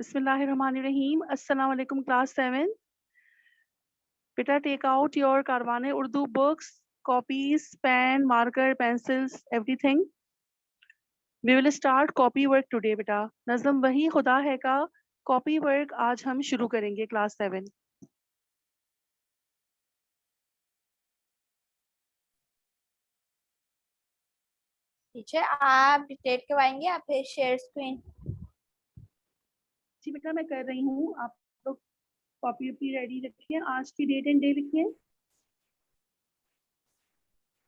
बिस्मिल्लाहिर्रहमानिर्रहीम। अस्सलाम वालेकुम क्लास 7। बेटा take out your Karwane Urdu books, copies, pen, marker, pencils, everything. We will start copy work today बेटा। नज़म वही खुदा है का कॉपी वर्क आज हम शुरू करेंगे क्लास 7। टीचर आप डिटेक्ट करवाएंगे या फिर शेयर स्क्रीन? जी बेटा मैं कर रही हूँ। आप लोग कॉपी वॉपी रेडी रखिए। आज की डेट एंड डे लिखिए।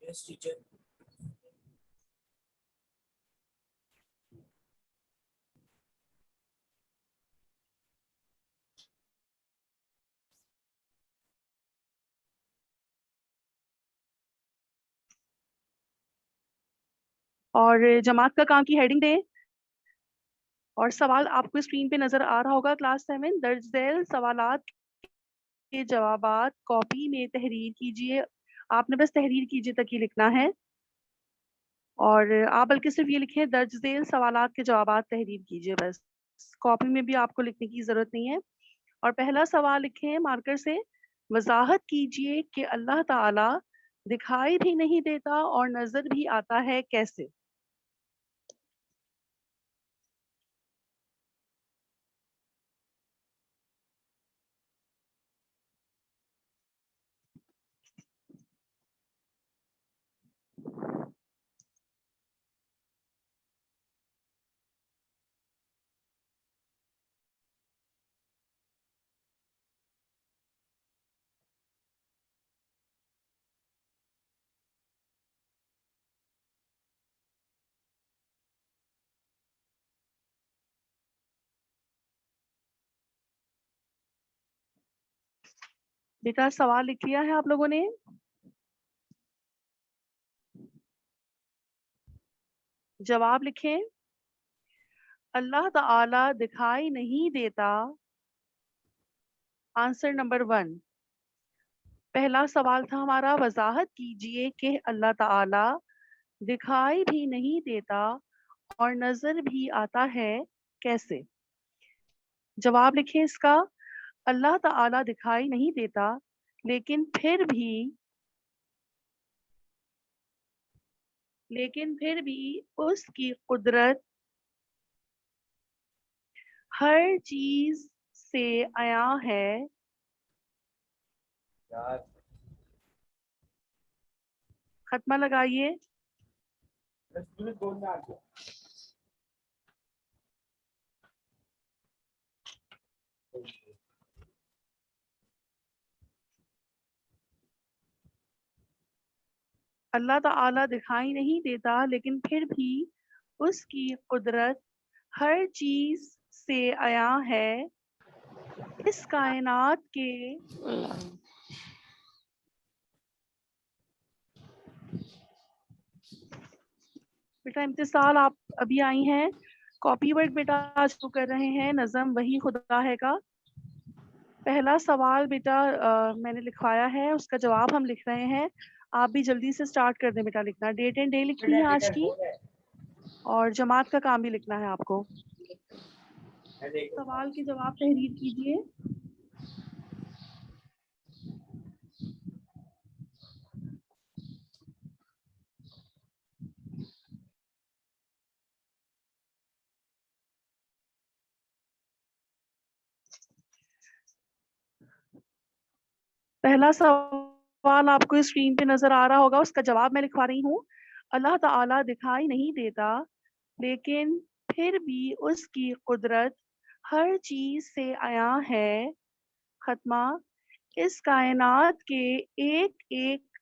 Yes teacher. और जमात का काम की हेडिंग दें। और सवाल आपको स्क्रीन पे नजर आ रहा होगा। क्लास 7 दर्ज झेल सवालात के जवाबात कॉपी में तहरीर कीजिए। आपने बस तहरीर कीजिए तक ही लिखना है। और आप बल्कि सिर्फ ये लिखें दर्ज झेल सवालात के जवाबात तहरीर कीजिए बस। कॉपी में भी आपको लिखने की जरूरत नहीं है। और पहला सवाल लिखें मार्कर से। वजाहत कीजिए कि अल्लाह ताला दिखाई भी नहीं देता और नजर भी आता है कैसे। बेटा सवाल लिख लिया है आप लोगों ने? जवाब लिखें। अल्लाह ताला दिखाई नहीं देता। Answer number 1। पहला सवाल था हमारा वजाहत कीजिए कि अल्लाह ताला दिखाई भी नहीं देता और नजर भी आता है कैसे। जवाब लिखें इसका। अल्लाह ताला दिखाई नहीं देता लेकिन फिर भी उसकी कुदरत हर चीज से आया है। यार खत्मा लगाइए। तुम्हें बोलना आ गया। अल्लाह ताला दिखाई नहीं देता लेकिन फिर भी उसकी कुदरत हर चीज से आया है। इस कायनात के बेटा इम्तिसाल आप अभी आई हैं। कॉपी वर्क बेटा आज शुरू कर रहे हैं। नज़म वही खुदा है का पहला सवाल बेटा मैंने लिखवाया है, उसका जवाब हम लिख रहे हैं। आप भी जल्दी से स्टार्ट कर दें बेटा लिखना। डेट एंड डे लिखनी है आज की और जमात का काम भी लिखना है आपको। सवाल के जवाब तहरीर कीजिए। पहला सवाल आपको स्क्रीन पे नजर आ रहा होगा, उसका जवाब मैं लिखवा रही हूँ। अल्लाह ताला दिखाई नहीं देता लेकिन फिर भी उसकी कुदरत हर चीज से आया है। खत्मा। इस कायनात के एक एक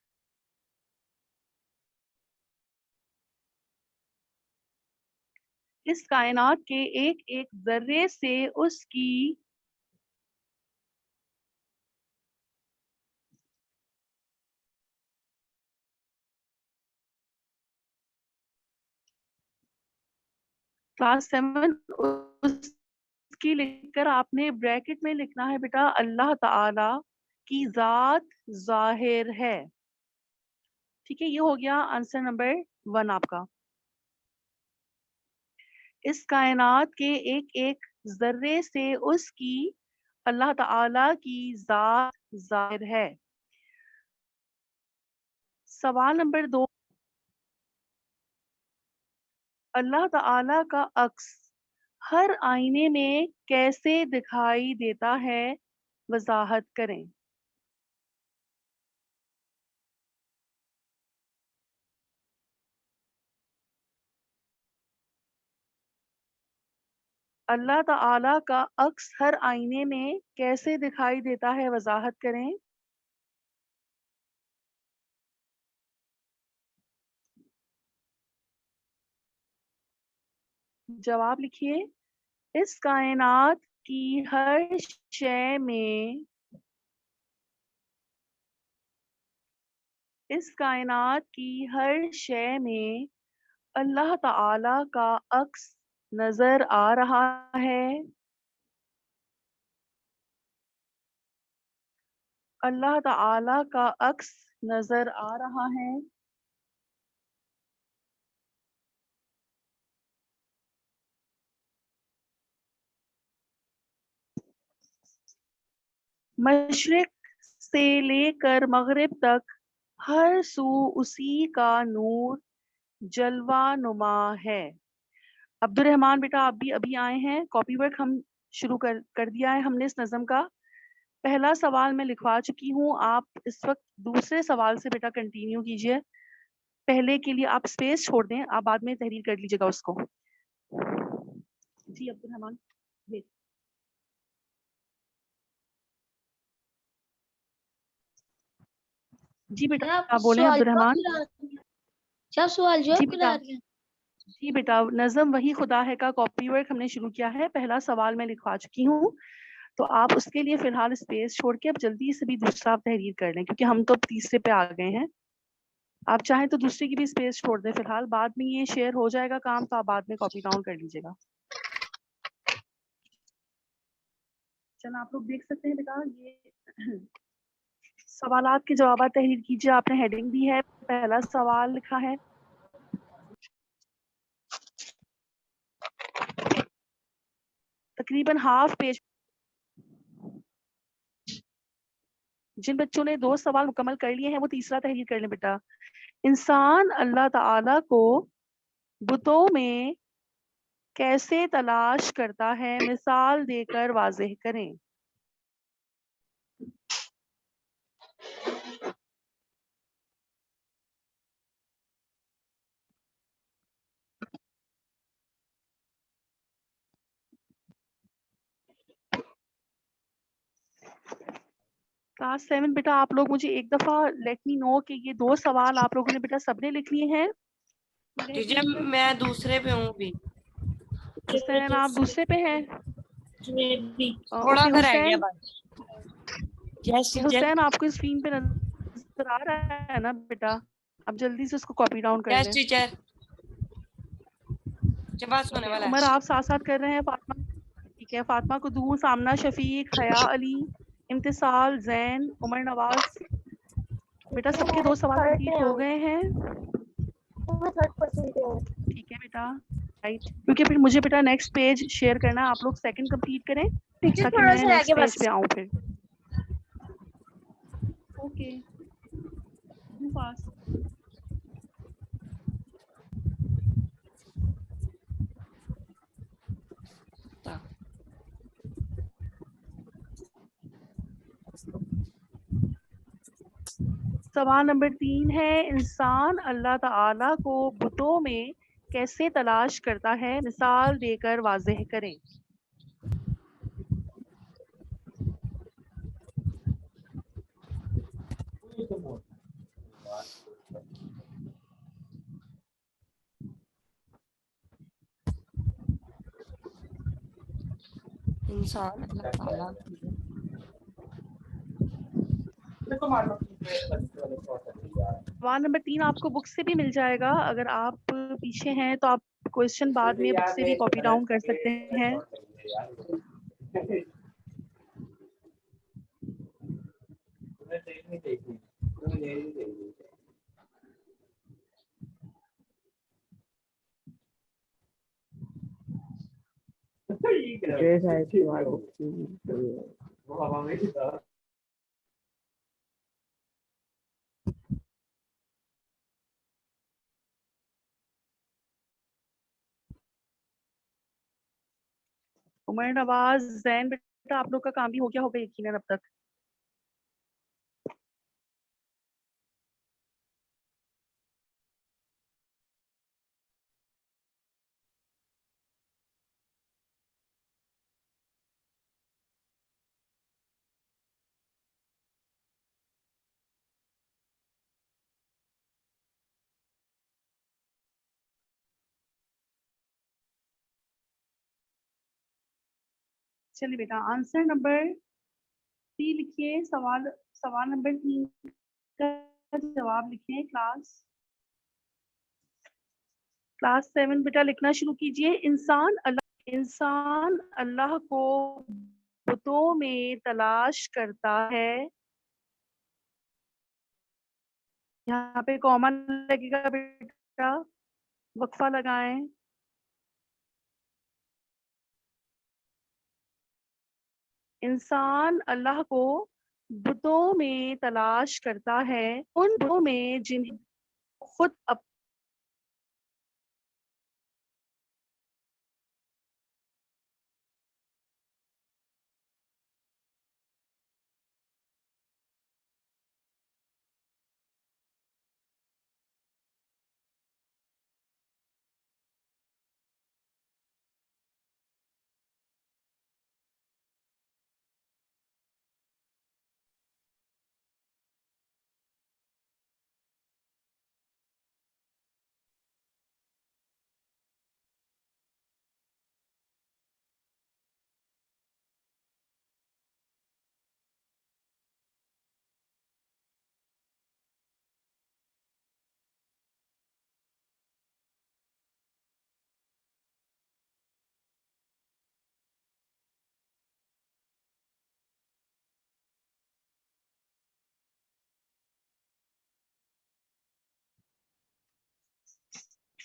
इस कायनात के एक एक जर्रे से उसकी क्लास 7 उसकी लिखकर आपने ब्रैकेट में लिखना है बेटा अल्लाह ताला की जात जाहिर है। ठीक है, ये हो गया आंसर नंबर 1 आपका। इस कायनात के एक एक जर्रे से उसकी अल्लाह ताला की जात जाहिर है। सवाल नंबर 2, अल्लाह ताला का अक्स हर आईने में कैसे दिखाई देता है, वजाहत करें। अल्लाह ताला का अक्स हर आईने में कैसे दिखाई देता है, वजाहत करें। जवाब लिखिए। इस कायनात की हर शय में इस कायनात की हर शय में अल्लाह ताला का अक्स नजर आ रहा है। अल्लाह ताला का अक्स नजर आ रहा है। मशरिक से लेकर मगरिब तक हर सू उसी का नूर जलवा नुमा है। अब्दुल रहमान बेटा, आप भी अभी आए हैं। कॉपी वर्क हम शुरू कर दिया है हमने इस नज़म का। पहला सवाल मैं लिखवा चुकी हूँ। आप इस वक्त दूसरे सवाल से बेटा कंटिन्यू कीजिए। पहले के लिए आप स्पेस छोड़ दें, आप बाद में तहरीर कर लीजिएगा उसको। जी अब्दुल रहमान। जी बेटा आप बोलें सवाल अब्दुल जवाब रहमान। करा रही हैं? क्या सवाल जवाब जी करा बेटा, रही हैं? जी बेटा, नज़म वही खुदा है का कॉपी वर्क हमने शुरू किया है। पहला सवाल मैं लिखवा चुकी हूँ, तो आप उसके लिए फिलहाल स्पेस छोड़ के अब जल्दी से भी दूसरा आप तहरीर कर लें, क्योंकि हम तो तीसरे पे आ गए हैं। आप चाहें तो दूसरे की भी स्पेस छोड़ दें फिलहाल, बाद में ये शेयर हो जाएगा काम, तो आप बाद में कॉपी डाउन कर लीजिएगा। चलो आप लोग देख सकते हैं बेटा, ये सवालात के जवाब तहरीर कीजिए। आपने हेडिंग दी है, पहला सवाल लिखा है। तकरीबन हाफ पेज। जिन बच्चों ने 2 सवाल मुकम्मल कर लिए हैं वो तीसरा तहरीर कर लें बेटा। इंसान अल्लाह ताला को बुतों में कैसे तलाश करता है, मिसाल देकर वाज़ेह करें। क्लास 7 बेटा, आप लोग मुझे एक दफा लेट मी नो कि ये 2 सवाल आप लोगों ने बेटा सबने लिख लिए हैं। टीचर मैं दूसरे पे हूँ अभी। हुसैन आप दूसरे पे हैं? थोड़ा ओके सा रह गया हुसैन, बस। Yes teacher. हुसैन आपको स्क्रीन पे नजर आ रहा है ना बेटा? आप जल्दी से उसको कॉपी डाउन कर यस लें। टीचर। बस होने वाला उमर है। आप साथ साथ कर रहे हैं। फातिमा ठीक है। फातिमा कुदूस, आमना शफीक, हया अली, इम्तिसाल, जैन, उमर नवाज। बेटा सबके 2 सवाल कंप्लीट हो गए हैं। ठीक है बेटा, राइट। क्योंकि फिर मुझे बेटा नेक्स्ट पेज शेयर करना है। आप लोग सेकंड कंप्लीट करें टीचर ताकि थोड़ा मैं सा रह नेक्स्ट गया पेज बस। पे आऊँ फिर। Okay, do fast. सवाल नंबर 3 है, इंसान अल्लाह ताला को बुतों में कैसे तलाश करता है, मिसाल देकर वाज़ेह करें। इंसान अल्लाह ताला सवाल नंबर 3 आपको बुक से भी मिल जाएगा। अगर आप पीछे हैं तो आप क्वेश्चन बाद में बुक से भी कॉपी डाउन कर सकते हैं। उमर नवाज, जैन, बेटा आप लोग का काम भी हो गया होगा यकीनन अब तक। चलिए बेटा, आंसर नंबर 3 लिखिए। सवाल सवाल नंबर 3 का जवाब लिखिए। क्लास 7 बेटा लिखना शुरू कीजिए। इंसान अल्लाह को बुतों में तलाश करता है। यहाँ पे कॉमा लगेगा बेटा, वक्फा लगाएं। इंसान अल्लाह को बुतों में तलाश करता है, उन बुतों में जिन्हें खुद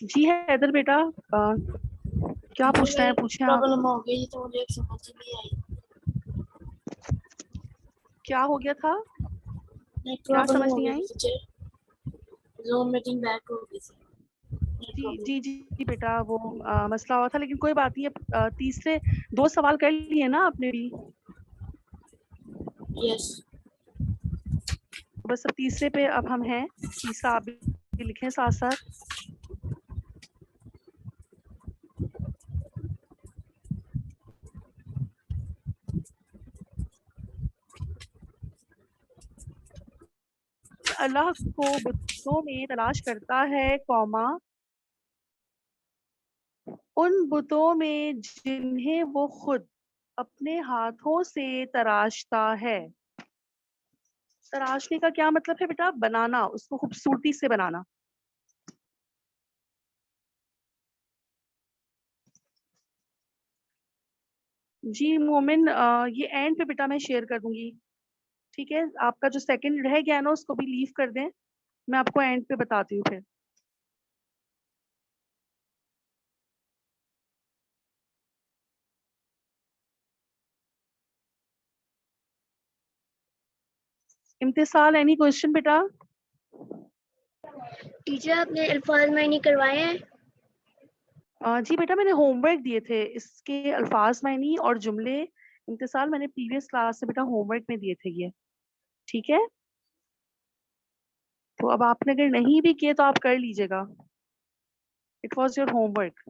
जी हैदर बेटा, क्या पूछना है पूछें आप। प्रॉब्लम हो गई तो मुझे समझ नहीं आई। क्या हो गया था? नेट क्या प्रॉब्लम समझ हो नहीं गई आई? मुझे, ज़ूम मीटिंग बैक हो गई थी। जी बेटा, वो मसला हुआ था, लेकिन कोई बात नहीं। अब तीसरे 2 सवाल कर लिए ना आपने भी? यस। बस अब तीसरे पे अब हम हैं। तीसरा आप भी लिखें साथ साथ। अल्लाह को बुतों में तलाश करता है, कौमा उन बुतों में जिन्हें वो खुद अपने हाथों से तराशता है। तराशने का क्या मतलब है बेटा? बनाना, उसको खूबसूरती से बनाना। जी मोमिन, ये एंड पे बेटा मैं शेयर कर दूंगी। ठीक है, आपका जो सेकंड रह गया ना उसको भी लीव कर दें, मैं आपको एंड पे बताती हूँ फिर। इम्तिसाल, एनी क्वेश्चन बेटा? टीचर आपने अल्फाज मायने करवाए हैं? जी बेटा, मैंने होमवर्क दिए थे इसके अल्फाज मायनी और जुमले। इम्तिसाल, मैंने प्रीवियस क्लास से बेटा होमवर्क में दिए थे ये। ठीक है, तो अब आपने अगर नहीं भी किए तो आप कर लीजिएगा। It was your homework.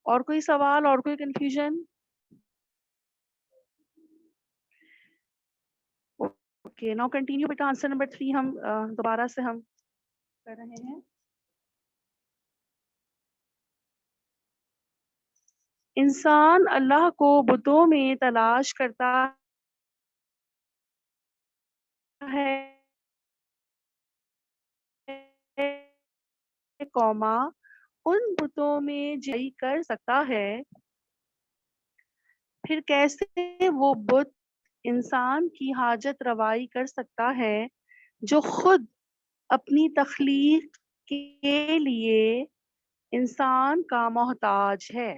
और कोई सवाल और कोई कंफ्यूजन? ओके, नाउ कंटिन्यू बेटा। आंसर नंबर 3 हम दोबारा से हम कर रहे हैं। इंसान अल्लाह को बुतों में तलाश करता है, कौमा उन बुतों में जई कर सकता है। फिर कैसे वो बुत इंसान की हाजत रवाई कर सकता है जो खुद अपनी तख्लीक के लिए इंसान का मोहताज है।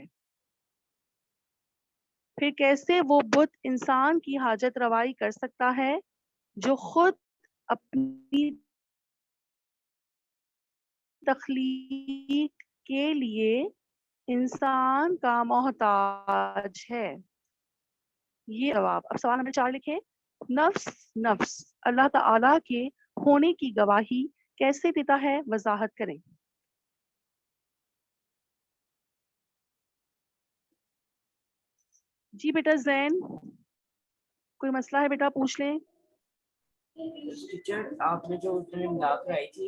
फिर कैसे वो बुत इंसान की हाजत रवाई कर सकता है जो खुद अपनी तख्लीक के लिए इंसान का मोहताज है। ये जवाब। अब सवाल नंबर 4 लिखें। नफ्स नफ्स अल्लाह ताला के होने की गवाही कैसे देता है, वजाहत करें। जी बेटा जैन, कोई मसला है बेटा पूछ लें। Yes, teacher, आपने जो उसमें इमला कराई थी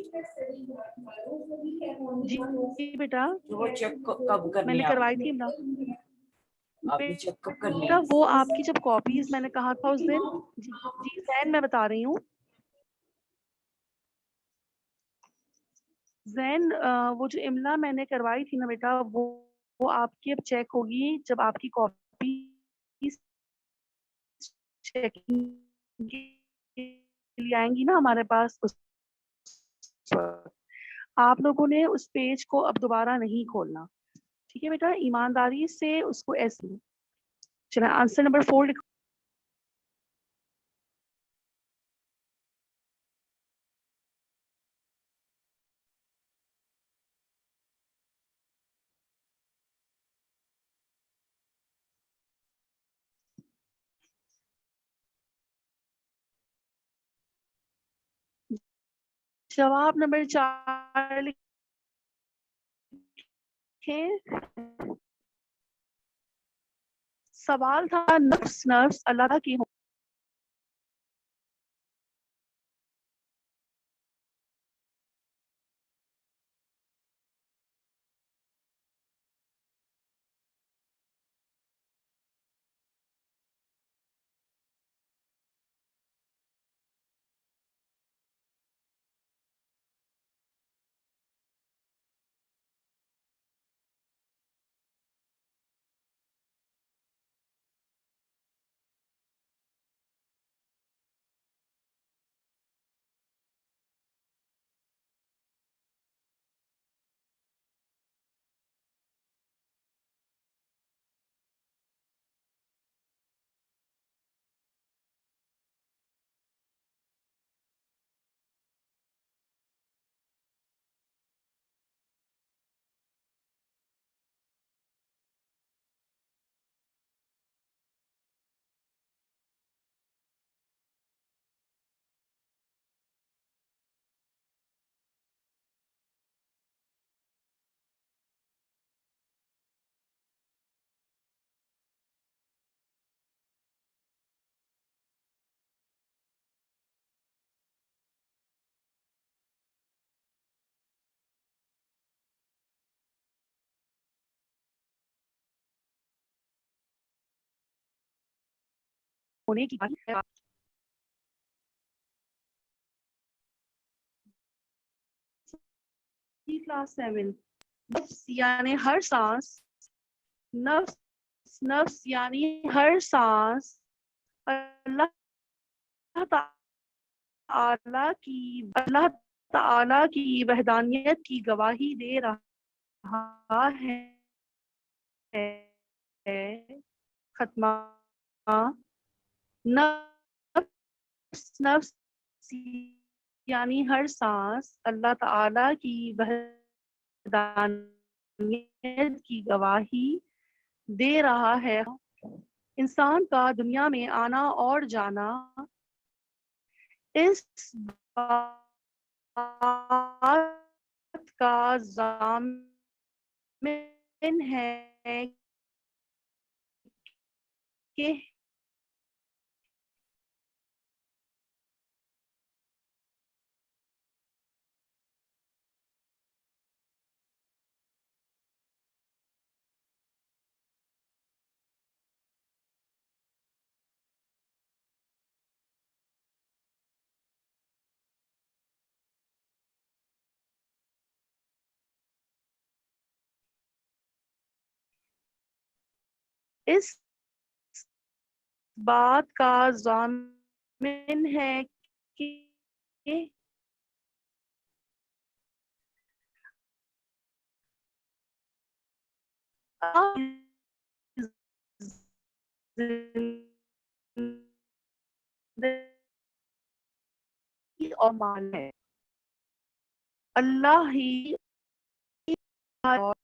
जी बेटा, तो वो चेक कब करनी मैंने है करवाई आपने? थी इमला। आपने चेक कब करनी बेटा है? वो आपकी जब कॉपीज मैंने कहा था उस दिन, जी जी जैन मैं बता रही हूँ। जैन वो जो इमला मैंने करवाई थी ना बेटा, वो आपकी अब चेक होगी जब आपकी कॉपी चेकिंग के लिए आएंगी ना हमारे पास, उस वक्त आप लोगों ने उस पेज को अब दोबारा नहीं खोलना। ठीक है बेटा, ईमानदारी से उसको ऐसे। चलो आंसर नंबर 4 लिखो। जवाब नंबर 4 लिखें। सवाल था नफ्स नफ्स अल्लाह की होने की क्लास 7। नफ्स यानी हर सांस, नफ्स नफ्स यानी हर सांस अल्लाह अल्लाह ताला की वहदानियत की गवाही दे रहा है। खत्मा। नफ्स नफ्स यानी हर सांस अल्लाह ताला की वहदानियत की गवाही दे रहा है। इंसान का दुनिया में आना और जाना इस बात का जामिन है कि इस बात का ज़ामिन है कि जिंदगी और माल है, अल्लाह ही और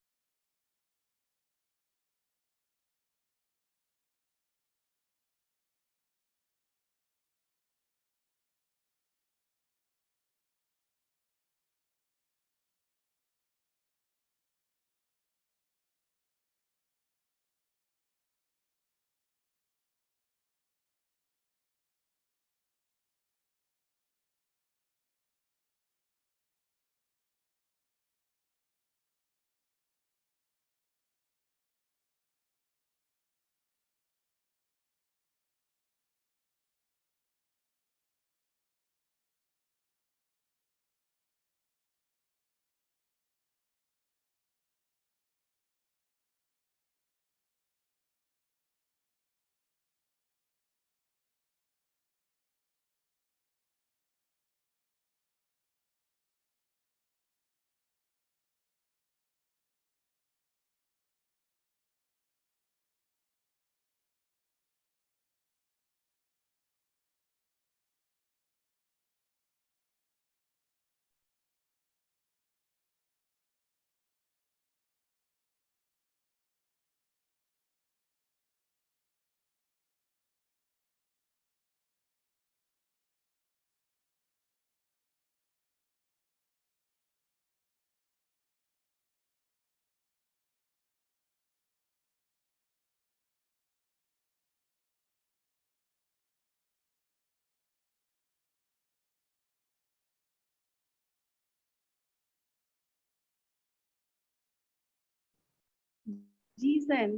जी सैन।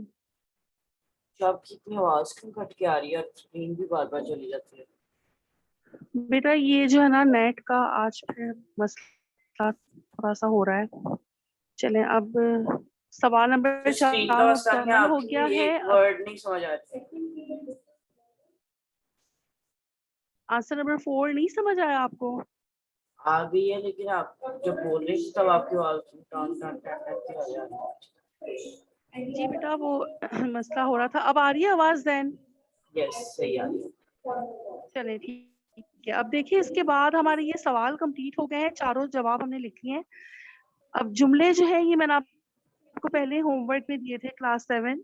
आपकी इतनी आवाज क्यों कट के आ रही है और स्क्रीन भी बार बार चली जाती है? बेटा ये जो है ना नेट का आज फिर मसला थोड़ा सा हो रहा है। चलें अब सवाल नंबर स्क्रीन 4 का मसला नहीं है, मुकम्मल हो गया आपकी है। एक अब वर्ड नहीं समझ आ रही। आंसर नंबर 4 नहीं समझ आया आपको? आ गई है, लेकिन आप जब बोल रही थी तब आपकी आवाज टान टान टान टान की आ रही जी बेटा वो मसला हो रहा था। अब आ रही है आवाज दैन? है। यस, सही आ रही है। चले ठीक है। अब देखिए इसके बाद हमारे ये सवाल कंप्लीट हो गए हैं, चारों जवाब हमने लिख लिए हैं। अब जुमले जो है ये मैंने आपको पहले होमवर्क में दिए थे क्लास 7।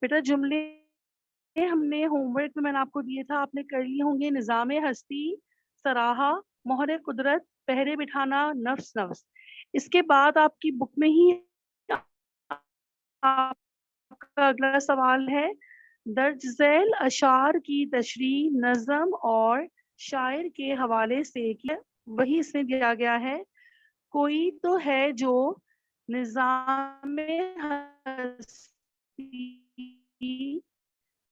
बेटा जुमले हमने होमवर्क में मैंने आपको दिए था, आपने कर लिए होंगे। निज़ामे हस्ती, सराहा, मोहरे कुदरत, पहरे बिठाना, नफ्स नफ्स। इसके बाद आपकी बुक में ही आपका अगला सवाल है, दर्ज झैल अशार की तशरी नज़म और शायर के हवाले से किया। वही इसमें दिया गया है, कोई तो है जो निज़ामे हस्ती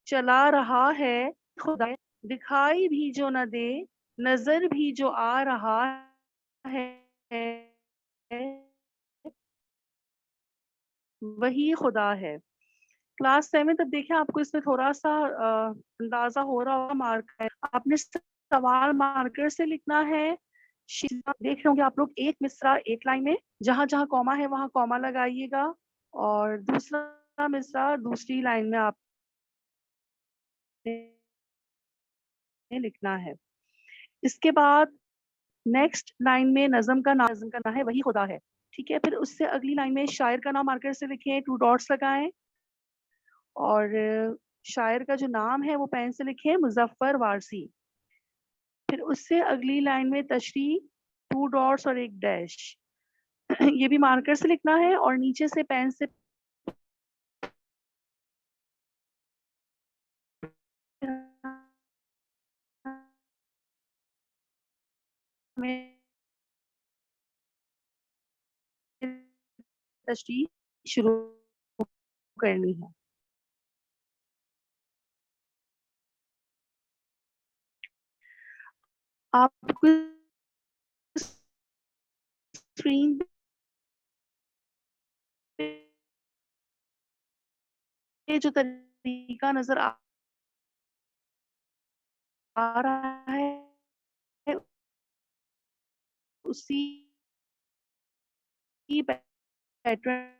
चला रहा है, खुदा दिखाई भी जो न दे, नजर भी जो आ रहा है, वही खुदा है। क्लास 7 तक देखें, आपको इसमें थोड़ा सा अंदाजा हो रहा होगा। मार्कर आपने सवाल मार्कर से लिखना है। देख रहे होंगे आप लोग, एक मिसरा एक लाइन में, जहां जहां कॉमा है वहां कॉमा लगाइएगा, और दूसरा मिसरा दूसरी लाइन में आपने लिखना है। इसके बाद नेक्स्ट लाइन में नज़म का नाम है वही खुदा है। ठीक है, फिर उससे अगली लाइन में शायर का नाम मार्कर से लिखें, 2 डॉट्स लगाएं, और शायर का जो नाम है वो पेन से लिखें, मुजफ्फर वारसी। फिर उससे अगली लाइन में तशरी, 2 डॉट्स और 1 डैश। ये भी मार्कर से लिखना है, और नीचे से पेन से तशरी शुरू करनी है। आपको स्क्रीन जो तरीका नजर आ रहा है उसी पैटर्न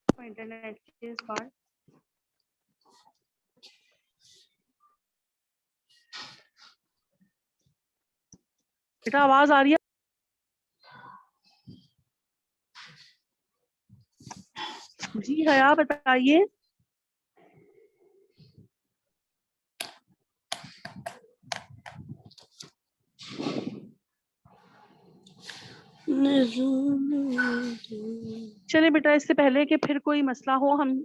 इंटरनेट के इस बार बेटा आवाज आ रही है? जी हया बताइए। चलिए बेटा, इससे पहले कि फिर कोई मसला हो, हम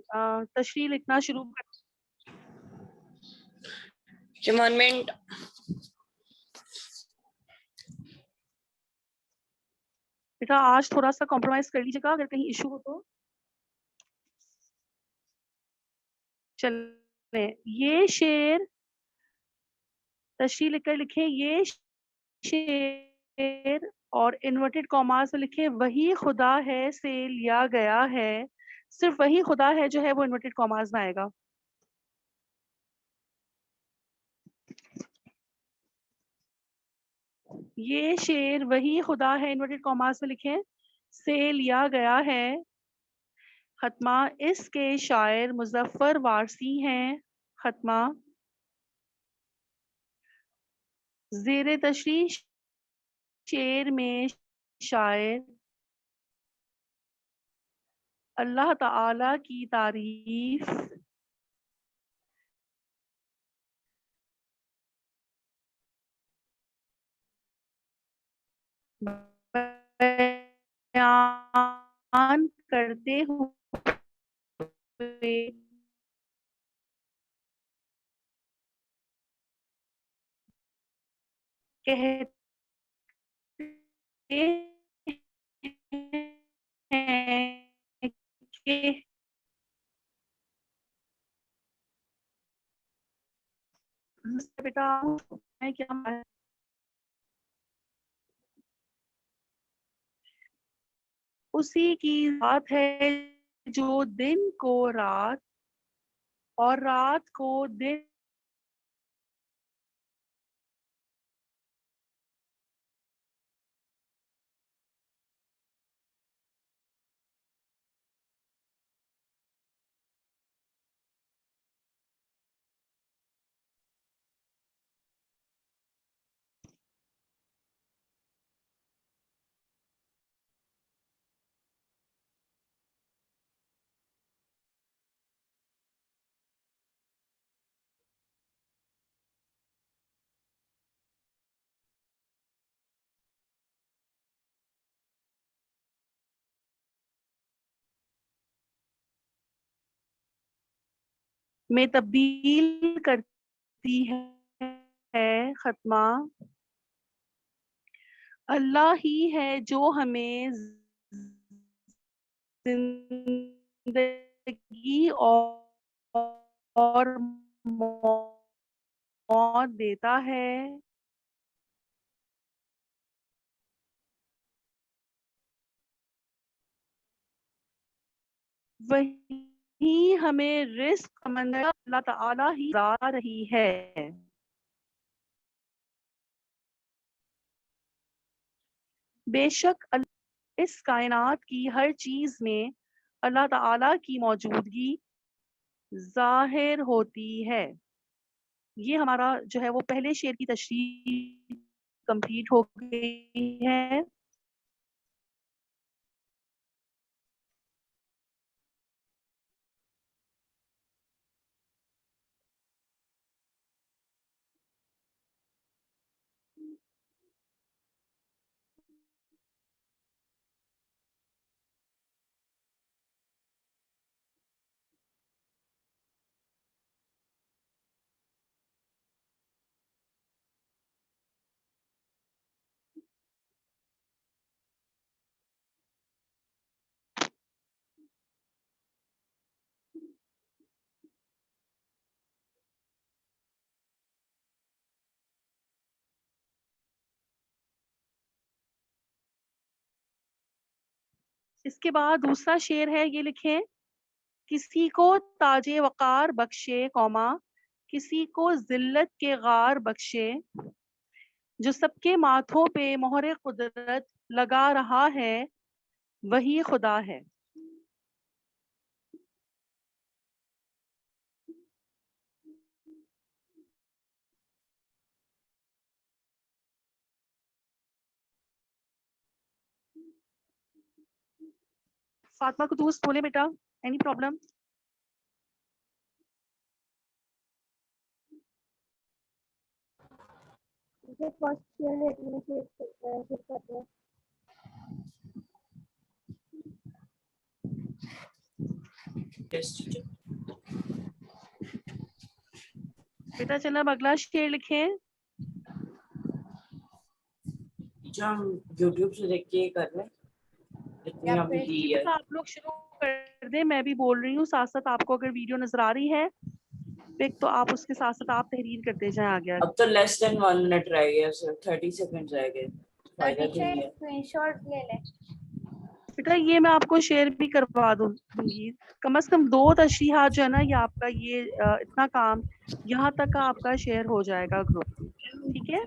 तशरीह लिखना शुरू कर। कमांडमेंट बेटा आज थोड़ा सा कॉम्प्रोमाइज कर लीजिएगा अगर कहीं इशू हो तो। चले, ये शेर तशरीह लिखकर लिखे, ये शेर और इन्वर्टेड कॉमास में लिखे वही खुदा है से लिया गया है। सिर्फ वही खुदा है जो है वो इन्वर्टेड कॉमास में आएगा। ये शेर वही खुदा है, इन्वर्टेड कॉमास में लिखे, से लिया गया है। खत्मा, इसके शायर मुजफ्फर वारसी हैं। खत्मा, ज़ेरे तशरीह शेर में शायर अल्लाह ताला की तारीफ बयान करते हुए कहते हैं कि बेटा मैं क्या, उसी की बात है जो दिन को रात और रात को दिन में तब्दील करती है। खत्मा, अल्लाह ही है जो हमें जिंदगी और मौत देता है। वही हमें रिस्क समंदर अल्लाह ताला ही ला रही है। बेशक इस कायनात की हर चीज में अल्लाह ताला की मौजूदगी जाहिर होती है। ये हमारा जो है वो पहले शेर की तशरीह कंप्लीट हो गई है। इसके बाद दूसरा शेर है, ये लिखें, किसी को ताजे वकार बख्शे कौमा, किसी को जिल्लत के गार बख्शे, जो सबके माथों पे मोहरे कुदरत लगा रहा है वही खुदा है। फातिमा कुदूस बोले बेटा, एनी प्रॉब्लम? फर्स्ट शेयर है, यस टीचर। बेटा चलो अब अगला शेयर लिखें। टीचर हम यूट्यूब से देख के कर रहे हैं, इतनी या अभी फिर दी जी है। बेटा आप लोग शुरू कर दें, मैं भी बोल रही हूँ साथ साथ। आपको अगर वीडियो नजर आ रही है पिक तो आप उसके साथ साथ आप तहरीर करते जाएं आगे। अब तो लेस देन 1 मिनट रह गया सर, 30 सेकंड रह गए। तो फायदा तो टीचर ये है। स्क्रीनशॉट ले ले। बेटा ये मैं आपको शेयर भी करवा दूंगी। कम से कम 2 तशरीहात जो है ना, ये आपका ये इतना काम यहाँ तक का आपका शेयर हो जाएगा ग्रुप में, ठीक है।